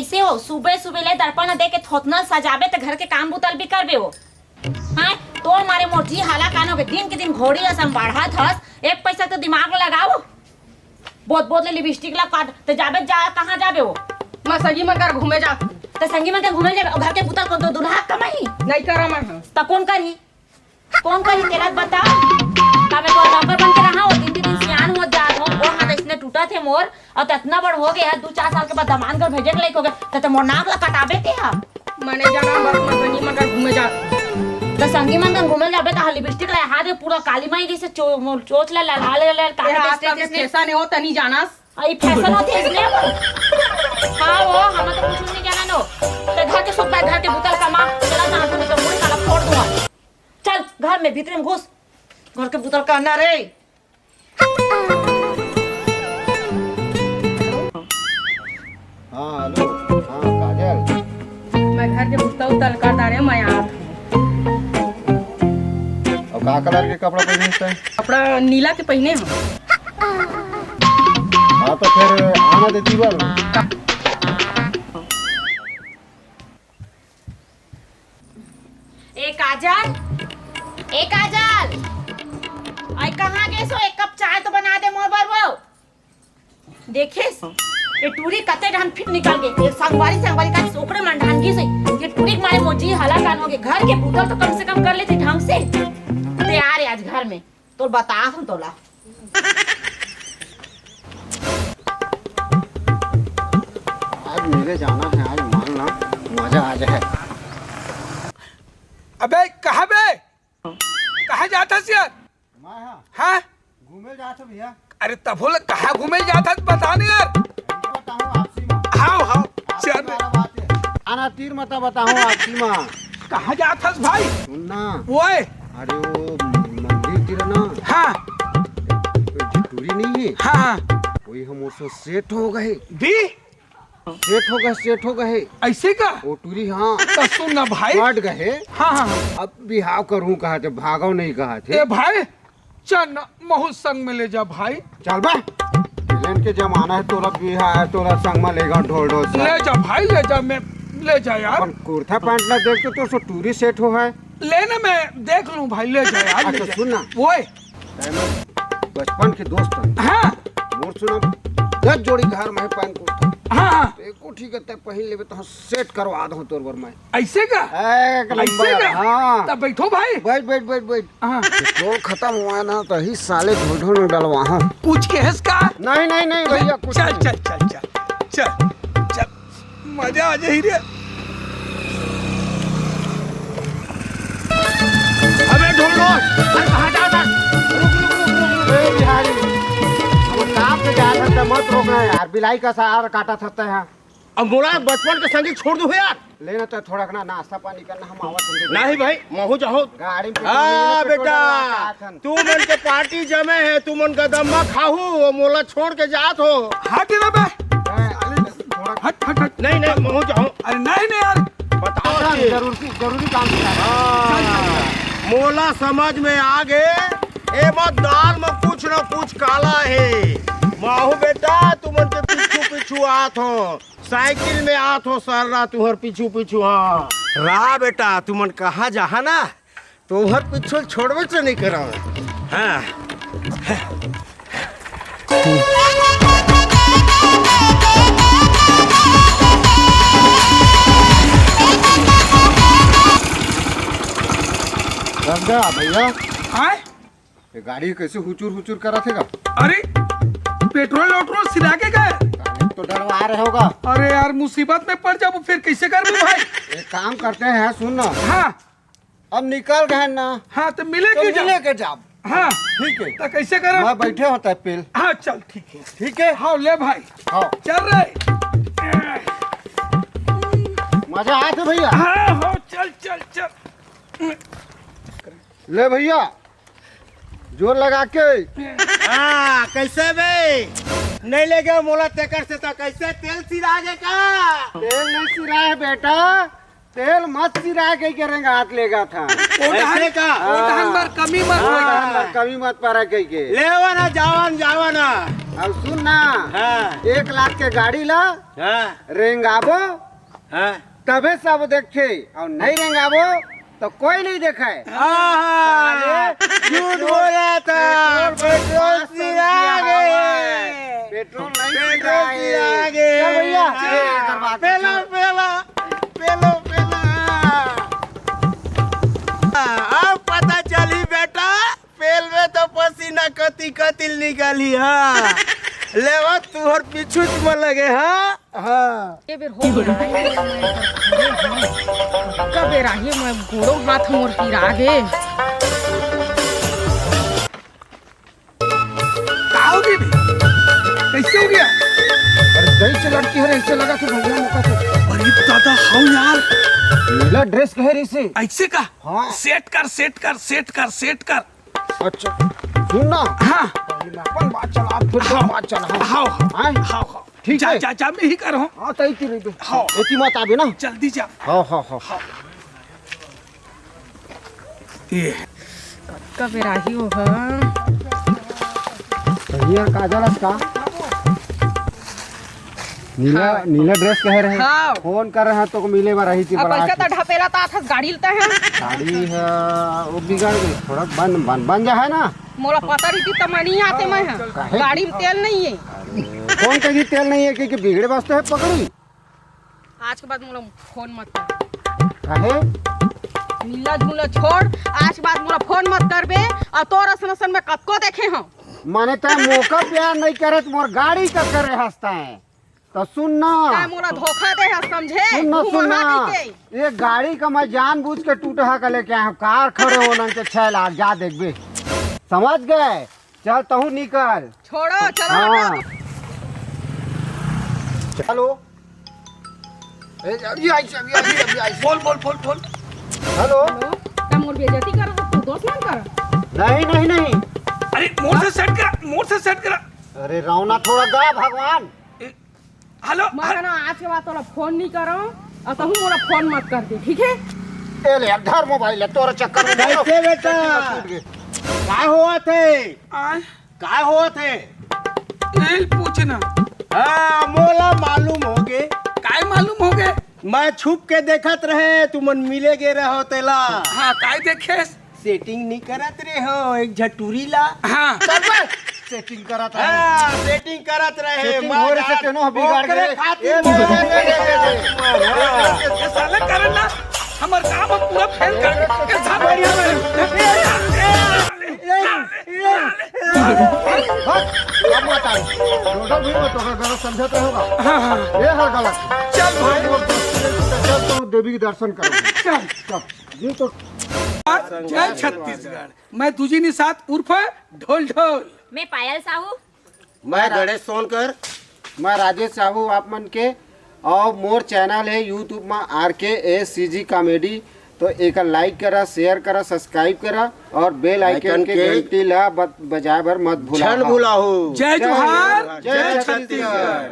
कैसे हो? सुबह सुबह ले दर्पण दे के थोतना सजाबे तो घर के काम बुतल भी करबे हो। हाँ तो मारे मोटी हाला कानो के दिन घोड़ी असम बढ़त हस। एक पैसा तो दिमाग लगाओ। बहुत बहुत ले लिपस्टिक ला काट तो जाबे जा कहाँ जाबे हो? मैं संगी मन कर घूमे जा तो संगी मन के घूमे जाबे घर के बुतल को तो दुल्हा कमाई नहीं करा मैं तो कौन करी तेरा बता तबे को नौकर बन के रहा हो। दिन सियान हो जात हो और हाथ इसने टूटा थे मोर और तो इतना बड़ हो गया 2-4 साल के बाद दमान कर भेजे के लायक हो गए तो मोर नाक ला कटाबे के हा मैंने जाना बस मैं संगी मन कर घूमे जा तो संगी मन का घूमे जाबे तो लिपस्टिक ला हाथ में पूरा काली माई जैसे चोच ला लाल काले कैसा नहीं हो तनी जानास आई फैशन होती है इसलिए हां वो हम तो कुछ नहीं जाना नो तो घर के सब घर के बुतल कमा चला ना हाथ में तो मुंह काला फोड़ दूंगा। चल घर में भीतर में घुस घर के बुतल का ना रे। हाँ हेलो हाँ काजल मैं घर के बुतल उतल कर डाले मैं यहाँ और का कलर के कपड़ा पहने है? कपड़ा नीला के पहने हो। हाँ तो फिर आना देती बार ए काजल आई कहाँ गए सो? एक कप चाय तो बना दे मोर बर वो देखिस ये टूरी कते ढन फिर निकल गए। एक संगवारी का सोकड़े मन ढन की से ये टूरी मारे मोजी हाला कान हो गए। घर के बुतल तो कम से कम कर लेते ढंग से तैयार है आज घर में तो बता हम तोला आज मेरे जाना है आज मानना मजा आ जाए। अबे कहाँ जाता यार? मैं हाँ घूमे जाते भैया। अरे तब बोले कहाँ घूमे जाता बता नहीं यार। बताऊँ आपसी माँ हाँ चल आना तीर मत बताऊँ आपसी माँ कहाँ जाता भाई? सुनना वो अरे वो मंदिर तीर ना हाँ टूरी नहीं है हाँ वही हम उससे सेट हो गए भी सेट हो गए ऐसे का वो टूरी। हाँ तो सुन ना भाई बढ़ गए। हाँ अब बिहाव करूँ कहा थे भागो नहीं कहा थे। ए भाई चल महू संग में ले जा भाई। चल बा लेन के जमाना है तोरा बिहाव है तोरा संग में लेगा ढोल ढोल ले जा भाई ले जा मैं ले जा यार। अपन कुर्ता पैंट ला देख तो सो टूरी सेट हो है लेने में देख लूं भाई ले जा यार। अच्छा सुन ना वो बचपन के दोस्त हैं। हाँ मोर सुना 10 जोड़ी घर में पैंट कुर्ता हाँ एको ठीक है पहन लेबे तो सेट करवा दो तोर बर मैं ऐसे का एक ऐसे नंबर। का हाँ तब बैठो भाई। बैठ हाँ पेट्रोल खत्म हुआ ना तो ही साले ढोल में डलवा हूँ। पूछ के है इसका नहीं भैया कुछ चल नहीं। चल मजा आ जाए रे। अबे ढोल अरे कहाँ जा था? रुक बिहारी अब काम पे जा रहा था मत रोकना यार बिलाई का सहारा काटा था यहाँ। अब बोला बचपन के संगी छोड़ दो यार। लेना तो थोड़ा ना नाश्ता पानी करना हम आवाज नहीं भाई महू जाओ। गाड़ी में हाँ बेटा तू मन के पार्टी जमे है तू मन का दम्मा खाहू वो मोला छोड़ के जात हो। हट रे बे हट नहीं महू जाओ। अरे नहीं यार बताओ जरूरी काम मोला समझ में आ गए ए मत दाल में कुछ न कुछ काला है। माहू बेटा तू मन के पीछू आत हो साइकिल में आत हो सर रहा तुहर पीछू। हाँ रहा बेटा तू मन कहाँ जहा ना तुहर पीछू छोड़वे से नहीं करा। हाँ भैया हाँ ये गाड़ी कैसे हुचूर करा थे अरे पेट्रोल सिला के गए तो डरवा रहे होगा। अरे यार मुसीबत में पड़ जाओ फिर कैसे कर भाई? एक काम करते हैं सुन ना हाँ अब निकल गए ना हाँ तो मिले के जाब। हाँ ठीक है तो कैसे करो? मैं बैठे होता है पेल। हाँ चल ठीक है हाँ ले भाई हाँ चल रहे मजा आया था भैया। हाँ हो चल ले भैया जोर लगा के। हाँ कैसे बे नहीं ले गए मोला तेकर से तो कैसे तेल सिरागे का? तेल नहीं सिरा है बेटा तेल मत सिरा के करेंगे हाथ लेगा था ऐसे का कमी मत कमी मत पड़ा के लेवा ना जावन अब सुन ना, हाँ 1 लाख के गाड़ी ला हाँ रेंगाबो हाँ तबे सब देखे, और नहीं रेंगाबो तो कोई नहीं देखा है। झूठ बोला था। पेट्रोल सिरा गए, पेट्रोल नहीं पेट्रोल सिरा गए। चल भैया, पेला पेला पेलो पेला। अब पता चली बेटा, पेल में तो पसीना कति कतिल निकाली। हाँ लेवा तुहर पीछू में लगे। हाँ हाँ ये बेर हो गया कब बेर आही मैं गोड़ो हाथ मोर पीरा गे। का हो गई भी? कैसे हो गया? अरे दही से लड़की है, ऐसे लगा था भैया मौका तो। अरे दादा हाउ यार, नीला ड्रेस कहे रही से। ऐसे का? हाँ। सेट कर सेट कर सेट कर सेट कर। अच्छा सुन ना, हाँ अपन बात चला फिर तो बात चला। हाउ हाँ? हाउ हाउ ठीक जा है। जा जा मैं ही कर हूँ। हाँ तई की रही हाँ। एती मत आबे ना। जल्दी जा। हाँ हाँ हाँ ये कब बेर आही हो हा। भैया काजल का नीला नीला ड्रेस कह रहे हैं। हाँ। फोन कर रहे हैं तो मिले में रही थी अब बरात पैसा तो ढपेला था था गाड़ी लेता है। गाड़ी है वो बिगड़ गई, थोड़ा बन जा है ना। मोला पता रही थी तो मैं नहीं आते मैं हाँ। काहे? गाड़ी में तेल नहीं है। कौन कही तेल नहीं है कि बिगड़े वास्ते है पकड़ी। आज के बाद मोला फोन मत कर। काहे? नीला झूला छोड़, आज के बाद मोला फोन मत करबे। और तोर असन में कतको देखे हम। माने तो मौका प्यार नहीं करे तो मोर गाड़ी का करे हंसता है। तो सुन ना, मोला धोखा दे है समझे। सुन ना, ये गाड़ी का मैं जानबूझ के टूटा का लेके आया हूँ। कार खड़े होना के 6 लाख जा देखबे, समझ गए। चल तहू निकल। छोड़ो चलो। हाँ चलो। अभी आई। बोल बोल बोल बोल। हेलो। क्या मोर बेइज्जती कर तू दोस्त मान कर। नहीं नहीं नहीं, अरे मोड़ से सेट करा, मोड़ से सेट करा। अरे रौना थोड़ा गा भगवान। हेलो मैं ना आज के बाद तोला फोन नहीं करो और तहू मोला फोन मत कर दे, ठीक है। ए ले धर मोबाइल है तोरा चक्कर में। कैसे बेटा? काय हुआ थे? आय काय हुआ थे? ये पूछना। हाँ मोला मालूम हो गए। काय मालूम हो गए? मैं छुप के देखत रहे तुमन मिले गे रहो तेला। हाँ काय देखे? सेटिंग नहीं करत रहे हो एक झटूरी ला। हाँ सेटिंग करा था। हाँ सेटिंग करत रहे। सेटिंग हो रही से केनो बिगाड़ गए। ये साले कारण ना हमर काम पूरा फेल कर के बढ़िया अब मत आई। दोनों भी मत होगा, गलत समझते होगा। ये है गलत। चल भाई चल तो देवी के दर्शन करो। चल चल ये तो जय छत्तीसगढ़। मैं तुझी निसात उर्फ ढोल ढोल। मैं पायल साहू। मैं गणेश सोनकर। मैं राजेश साहू आप मन के, और मोर चैनल है यूट्यूब में RKSCG कॉमेडी। तो एक लाइक करा, शेयर करा, सब्सक्राइब करा और बेल आइकन के घंटी ला बजाए भर मत भूला। भूला हो। जय जोहार जय छत्तीसगढ़।